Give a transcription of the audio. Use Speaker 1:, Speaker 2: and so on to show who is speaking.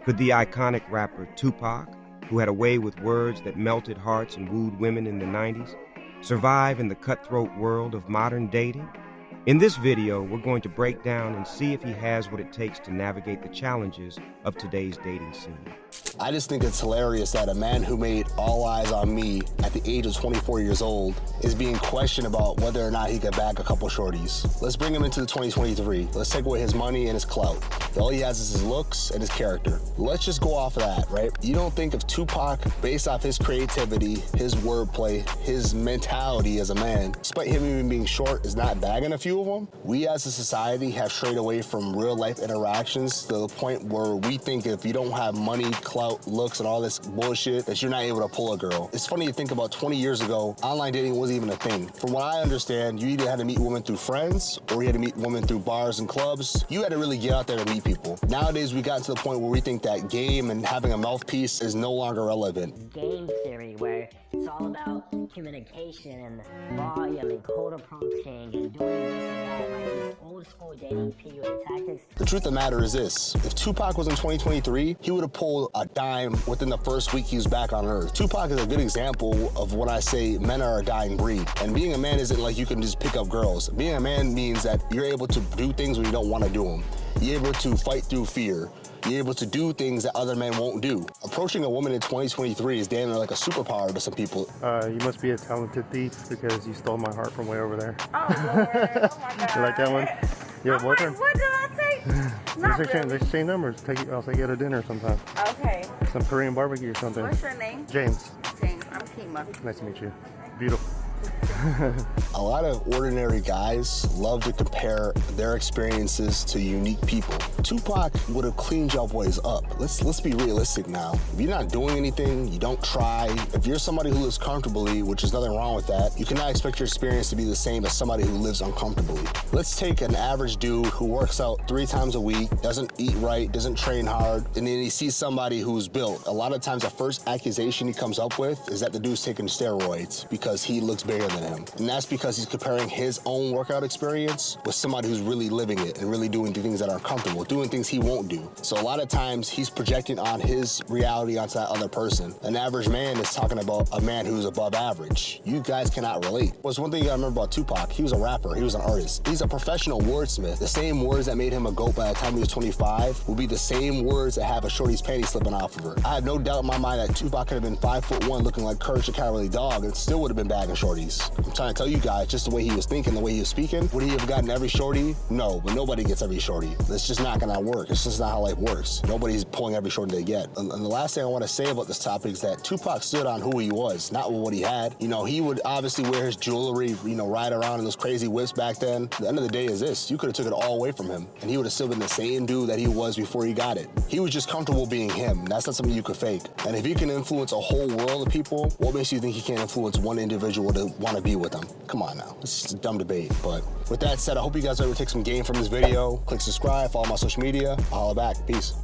Speaker 1: Could the iconic rapper Tupac, who had a way with words that melted hearts and wooed women in the 90s, survive in the cutthroat world of modern dating? In this video, we're going to break down and see if he has what it takes to navigate the challenges of today's dating scene.
Speaker 2: I just think it's hilarious that a man who made all eyes on me at the age of 24 years old is being questioned about whether or not he could bag a couple shorties. Let's bring him into the 2023. Let's take away his money and his clout. All he has is his looks and his character. Let's just go off of that, right? You don't think of Tupac based off his creativity, his wordplay, his mentality as a man, despite him even being short, is not bagging a few of them? We as a society have strayed away from real life interactions to the point where we think if you don't have money, clout, looks, and all this bullshit, that you're not able to pull a girl. It's funny to think about 20 years ago, online dating wasn't even a thing. From what I understand, you either had to meet women through friends or you had to meet women through bars and clubs. You had to really get out there to meet people. Nowadays, we got to the point where we think that game and having a mouthpiece is no longer relevant.
Speaker 3: Game theory where it's all about communication and volume and quota prompting and doing this and that, like these old school dating PUA tactics.
Speaker 2: The truth of the matter is this: if Tupac was in 2023, he would have pulled a dime within the first week he was back on Earth. Tupac is a good example of when I say men are a dying breed. And being a man isn't like you can just pick up girls. Being a man means that you're able to do things when you don't want to do them. You're able to fight through fear. You're able to do things that other men won't do. Approaching a woman in 2023 is damn near like a superpower to some people.
Speaker 4: You must be a talented thief because you stole my heart from way over there.
Speaker 5: Oh, Lord. Oh, my God.
Speaker 4: You like that one? You have a boyfriend?
Speaker 5: What did I say? Not really.
Speaker 4: Let's exchange numbers. I'll take you to dinner sometime.
Speaker 5: Okay.
Speaker 4: Some Korean barbecue or something.
Speaker 5: What's your name?
Speaker 4: James.
Speaker 5: James. I'm Kima.
Speaker 4: Nice to meet you. Beautiful.
Speaker 2: A lot of ordinary guys love to compare their experiences to unique people. Tupac would have cleaned y'all boys up. Let's be realistic now. If you're not doing anything, you don't try. If you're somebody who lives comfortably, which is nothing wrong with that, you cannot expect your experience to be the same as somebody who lives uncomfortably. Let's take an average dude who works out 3 times a week, doesn't eat right, doesn't train hard, and then he sees somebody who's built. A lot of times the first accusation he comes up with is that the dude's taking steroids because he looks bigger than him. And that's because he's comparing his own workout experience with somebody who's really living it and really doing the things that are comfortable, doing things he won't do. So a lot of times he's projecting on his reality onto that other person. An average man is talking about a man who's above average. You guys cannot relate. What's one thing you gotta remember about Tupac? He was a rapper, he was an artist. He's a professional wordsmith. The same words that made him a GOAT by the time he was 25 will be the same words that have a shorty's panty slipping off of her. I have no doubt in my mind that Tupac could have been 5'1", looking like Courage the Cowardly Dog, and still would have been bagging shorties. I'm trying to tell you guys, just the way he was thinking, the way he was speaking, would he have gotten every shorty? No, but nobody gets every shorty. It's just not gonna work. It's just not how life works. Nobody's pulling every shorty they get. And the last thing I want to say about this topic is that Tupac stood on who he was, not what he had. You know, he would obviously wear his jewelry, you know, ride around in those crazy whips back then. The end of the day is this: you could have took it all away from him, and he would have still been the same dude that he was before he got it. He was just comfortable being him. That's not something you could fake. And if he can influence a whole world of people, what makes you think he can't influence one individual to want to be with him? Come on now, it's just a dumb debate. But with that said, I hope you guys are able to take some gain from this video. Click subscribe, follow my social media. I'll holla back. Peace.